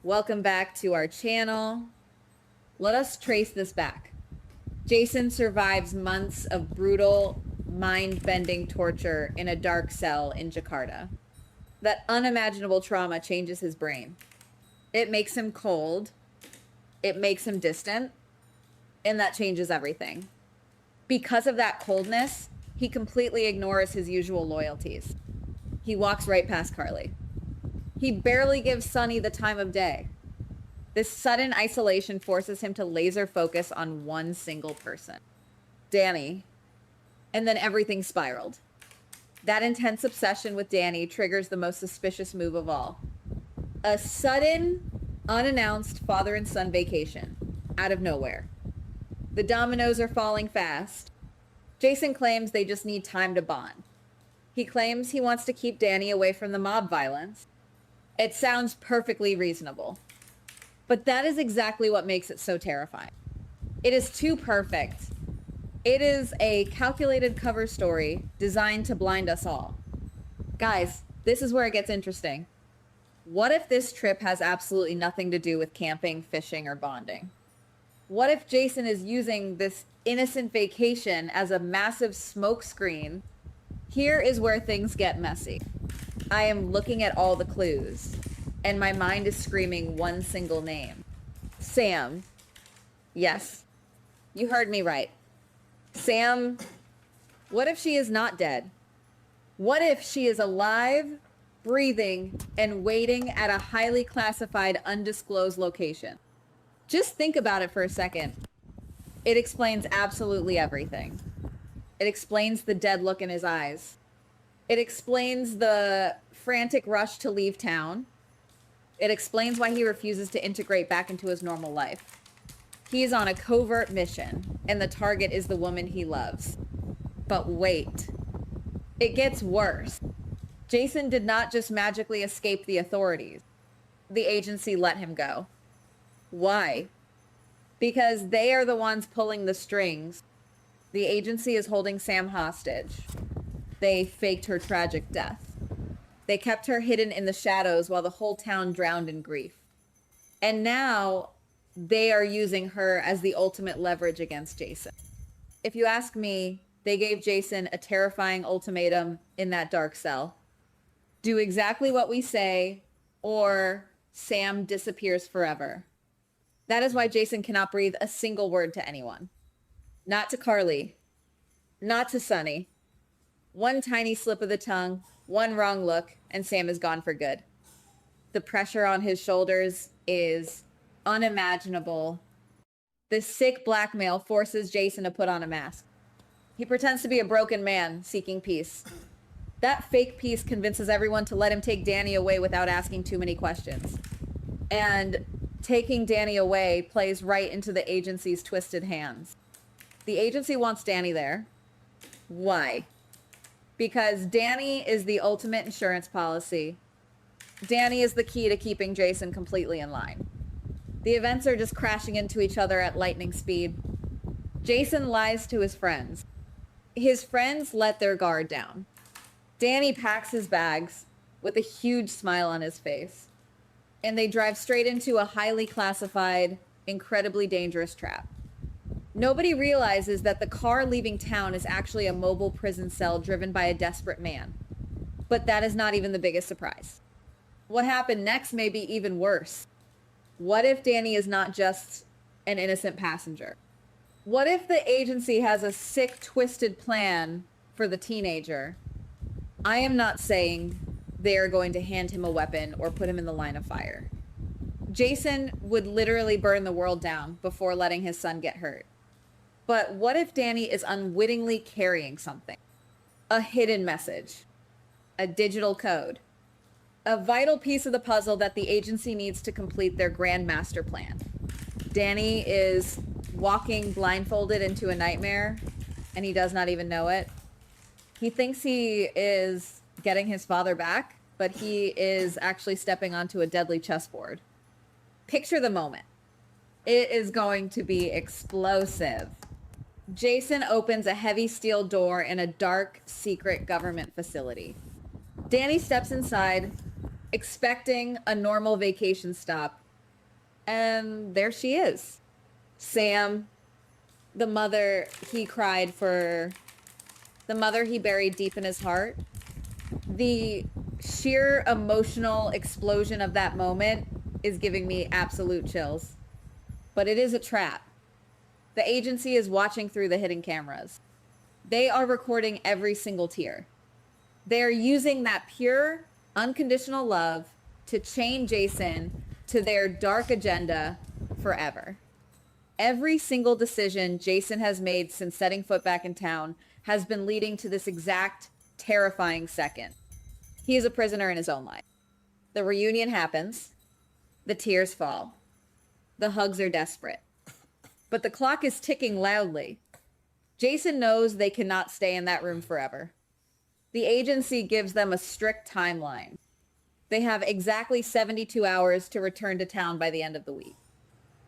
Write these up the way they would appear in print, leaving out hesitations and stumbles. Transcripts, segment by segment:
Welcome back to our channel. Let us trace this back. Jason survives months of brutal, mind-bending torture in a dark cell in Jakarta. That unimaginable trauma changes his brain. It makes him cold, it makes him distant, and that changes everything. Because of that coldness, he completely ignores his usual loyalties. He walks right past Carly. He barely gives Sunny the time of day. This sudden isolation forces him to laser focus on one single person, Danny. And then everything spiraled. That intense obsession with Danny triggers the most suspicious move of all. A sudden, unannounced father and son vacation out of nowhere. The dominoes are falling fast. Jason claims they just need time to bond. He claims he wants to keep Danny away from the mob violence. It sounds perfectly reasonable. But that is exactly what makes it so terrifying. It is too perfect. It is a calculated cover story designed to blind us all. Guys, this is where it gets interesting. What if this trip has absolutely nothing to do with camping, fishing, or bonding? What if Jason is using this innocent vacation as a massive smokescreen? Here is where things get messy. I am looking at all the clues, and my mind is screaming one single name. Sam. Yes, you heard me right. Sam, what if she is not dead? What if she is alive, breathing, and waiting at a highly classified, undisclosed location? Just think about it for a second. It explains absolutely everything. It explains the dead look in his eyes. It explains the frantic rush to leave town. It explains why he refuses to integrate back into his normal life. He is on a covert mission, and the target is the woman he loves. But wait, it gets worse. Jason did not just magically escape the authorities. The agency let him go. Why? Because they are the ones pulling the strings. The agency is holding Sam hostage. They faked her tragic death. They kept her hidden in the shadows while the whole town drowned in grief. And now they are using her as the ultimate leverage against Jason. If you ask me, they gave Jason a terrifying ultimatum in that dark cell. Do exactly what we say, or Sam disappears forever. That is why Jason cannot breathe a single word to anyone. Not to Carly. Not to Sunny. One tiny slip of the tongue, one wrong look, and Sam is gone for good. The pressure on his shoulders is unimaginable. The sick blackmail forces Jason to put on a mask. He pretends to be a broken man seeking peace. That fake peace convinces everyone to let him take Danny away without asking too many questions. And taking Danny away plays right into the agency's twisted hands. The agency wants Danny there. Why? Because Danny is the ultimate insurance policy. Danny is the key to keeping Jason completely in line. The events are just crashing into each other at lightning speed. Jason lies to his friends. His friends let their guard down. Danny packs his bags with a huge smile on his face, and they drive straight into a highly classified, incredibly dangerous trap. Nobody realizes that the car leaving town is actually a mobile prison cell driven by a desperate man. But that is not even the biggest surprise. What happened next may be even worse. What if Danny is not just an innocent passenger? What if the agency has a sick, twisted plan for the teenager? I am not saying they are going to hand him a weapon or put him in the line of fire. Jason would literally burn the world down before letting his son get hurt. But what if Danny is unwittingly carrying something? A hidden message, a digital code, a vital piece of the puzzle that the agency needs to complete their grand master plan. Danny is walking blindfolded into a nightmare, and he does not even know it. He thinks he is getting his father back, but he is actually stepping onto a deadly chessboard. Picture the moment. It is going to be explosive. Jason opens a heavy steel door in a dark, secret government facility. Danny steps inside, expecting a normal vacation stop, And there she is. Sam, the mother he cried for, the mother he buried deep in his heart. The sheer emotional explosion of that moment is giving me absolute chills. But it is a trap. The agency is watching through the hidden cameras. They are recording every single tear. They are using that pure, unconditional love to chain Jason to their dark agenda forever. Every single decision Jason has made since setting foot back in town has been leading to this exact terrifying second. He is a prisoner in his own life. The reunion happens. The tears fall. The hugs are desperate. But the clock is ticking loudly. Jason knows they cannot stay in that room forever. The agency gives them a strict timeline. They have exactly 72 hours to return to town by the end of the week.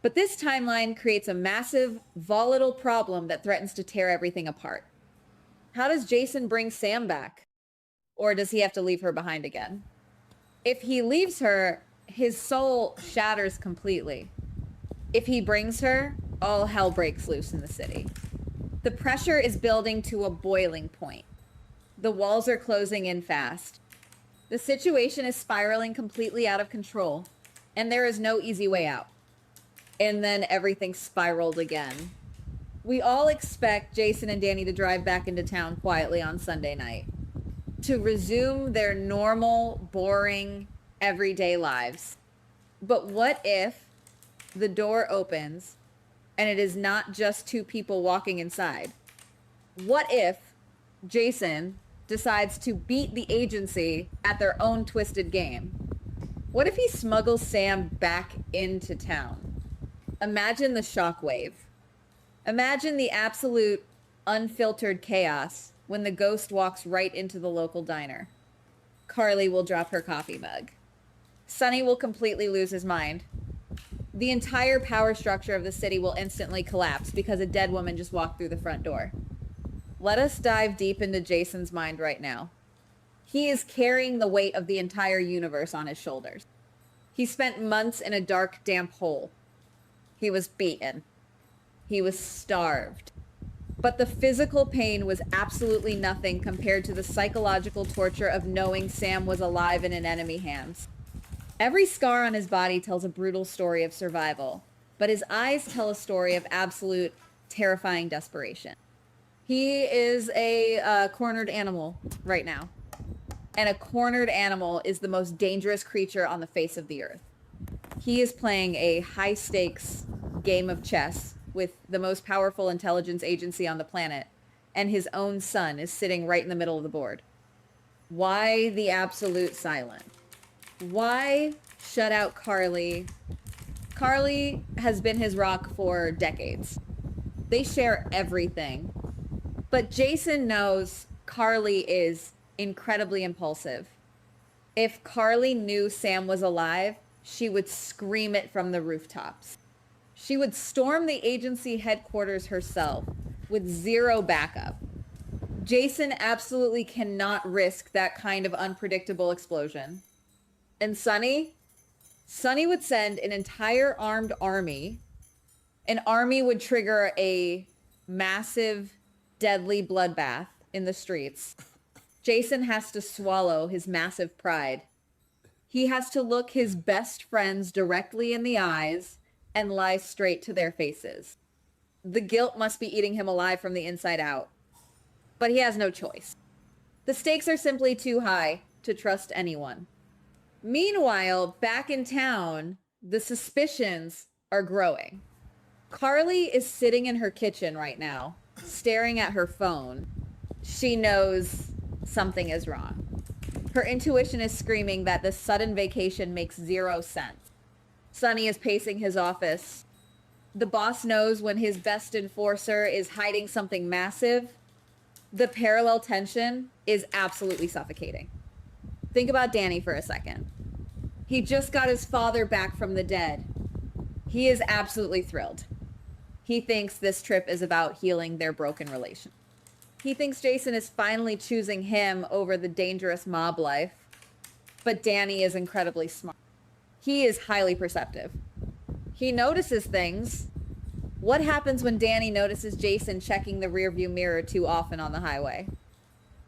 But this timeline creates a massive, volatile problem that threatens to tear everything apart. How does Jason bring Sam back? Or does he have to leave her behind again? If he leaves her, his soul shatters completely. If he brings her, all hell breaks loose in the city. The pressure is building to a boiling point. The walls are closing in fast. The situation is spiraling completely out of control, and there is no easy way out. And then everything spiraled again. We all expect Jason and Danny to drive back into town quietly on Sunday night, to resume their normal, boring, everyday lives. But what if the door opens and it is not just two people walking inside? What if Jason decides to beat the agency at their own twisted game? What if he smuggles Sam back into town? Imagine the shockwave. Imagine the absolute unfiltered chaos when the ghost walks right into the local diner. Carly will drop her coffee mug. Sonny will completely lose his mind. The entire power structure of the city will instantly collapse because a dead woman just walked through the front door. Let us dive deep into Jason's mind right now. He is carrying the weight of the entire universe on his shoulders. He spent months in a dark, damp hole. He was beaten. He was starved. But the physical pain was absolutely nothing compared to the psychological torture of knowing Sam was alive and in enemy hands. Every scar on his body tells a brutal story of survival, but his eyes tell a story of absolute, terrifying desperation. He is a cornered animal right now. And a cornered animal is the most dangerous creature on the face of the earth. He is playing a high-stakes game of chess with the most powerful intelligence agency on the planet, and his own son is sitting right in the middle of the board. Why the absolute silence? Why shut out Carly? Carly has been his rock for decades. They share everything. But Jason knows Carly is incredibly impulsive. If Carly knew Sam was alive, she would scream it from the rooftops. She would storm the agency headquarters herself with zero backup. Jason absolutely cannot risk that kind of unpredictable explosion. And Sonny would send an entire armed army. An army would trigger a massive, deadly bloodbath in the streets. Jason has to swallow his massive pride. He has to look his best friends directly in the eyes and lie straight to their faces. The guilt must be eating him alive from the inside out. But he has no choice. The stakes are simply too high to trust anyone. Meanwhile, back in town, the suspicions are growing. Carly is sitting in her kitchen right now, staring at her phone. She knows something is wrong. Her intuition is screaming that this sudden vacation makes zero sense. Sonny is pacing his office. The boss knows when his best enforcer is hiding something massive. The parallel tension is absolutely suffocating. Think about Danny for a second. He just got his father back from the dead. He is absolutely thrilled. He thinks this trip is about healing their broken relation. He thinks Jason is finally choosing him over the dangerous mob life. But Danny is incredibly smart. He is highly perceptive. He notices things. What happens when Danny notices Jason checking the rearview mirror too often on the highway?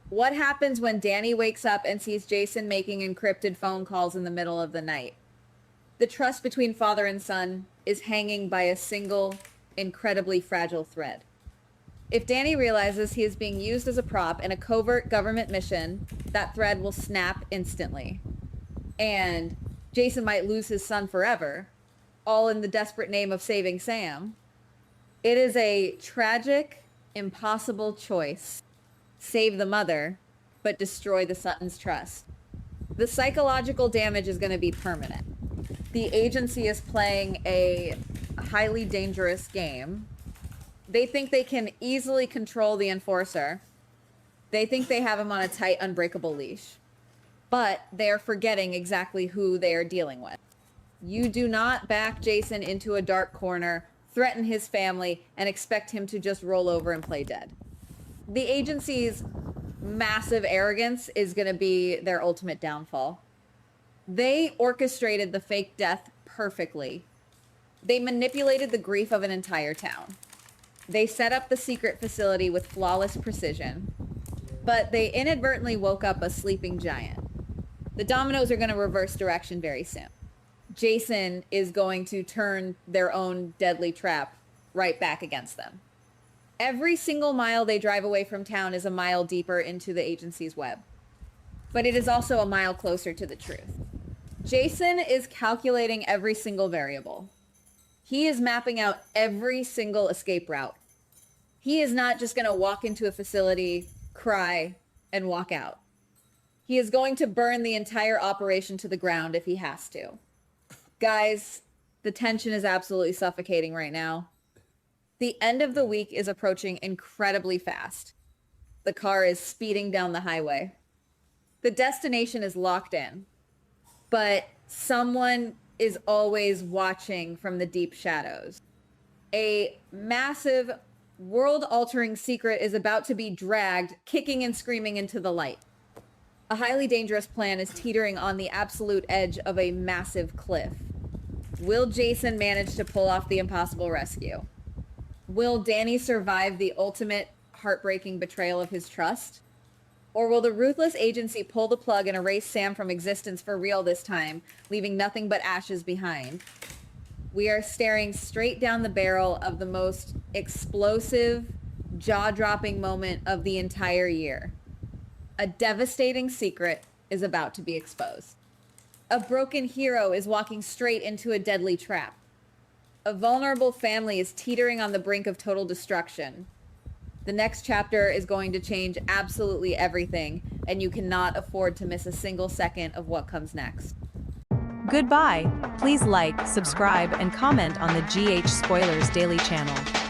What happens when Danny wakes up and sees Jason making encrypted phone calls in the middle of the night? The trust between father and son is hanging by a single, incredibly fragile thread. If Danny realizes he is being used as a prop in a covert government mission, that thread will snap instantly. And Jason might lose his son forever, all in the desperate name of saving Sam. It is a tragic, impossible choice. Save the mother, but destroy the son's trust. The psychological damage is going to be permanent. The agency is playing a highly dangerous game. They think they can easily control the enforcer. They think they have him on a tight, unbreakable leash. But they are forgetting exactly who they are dealing with. You do not back Jason into a dark corner, threaten his family, and expect him to just roll over and play dead. The agency's massive arrogance is going to be their ultimate downfall. They orchestrated the fake death perfectly. They manipulated the grief of an entire town. They set up the secret facility with flawless precision, but they inadvertently woke up a sleeping giant. The dominoes are going to reverse direction very soon. Jason is going to turn their own deadly trap right back against them. Every single mile they drive away from town is a mile deeper into the agency's web. But it is also a mile closer to the truth. Jason is calculating every single variable. He is mapping out every single escape route. He is not just going to walk into a facility, cry, and walk out. He is going to burn the entire operation to the ground if he has to. Guys, the tension is absolutely suffocating right now. The end of the week is approaching incredibly fast. The car is speeding down the highway. The destination is locked in, but someone is always watching from the deep shadows. A massive, world-altering secret is about to be dragged, kicking and screaming into the light. A highly dangerous plan is teetering on the absolute edge of a massive cliff. Will Jason manage to pull off the impossible rescue? Will Danny survive the ultimate heartbreaking betrayal of his trust? Or will the ruthless agency pull the plug and erase Sam from existence for real this time, leaving nothing but ashes behind? We are staring straight down the barrel of the most explosive, jaw-dropping moment of the entire year. A devastating secret is about to be exposed. A broken hero is walking straight into a deadly trap. A vulnerable family is teetering on the brink of total destruction. The next chapter is going to change absolutely everything, and you cannot afford to miss a single second of what comes next. Goodbye. Please like, subscribe, and comment on the GH Spoilers Daily channel.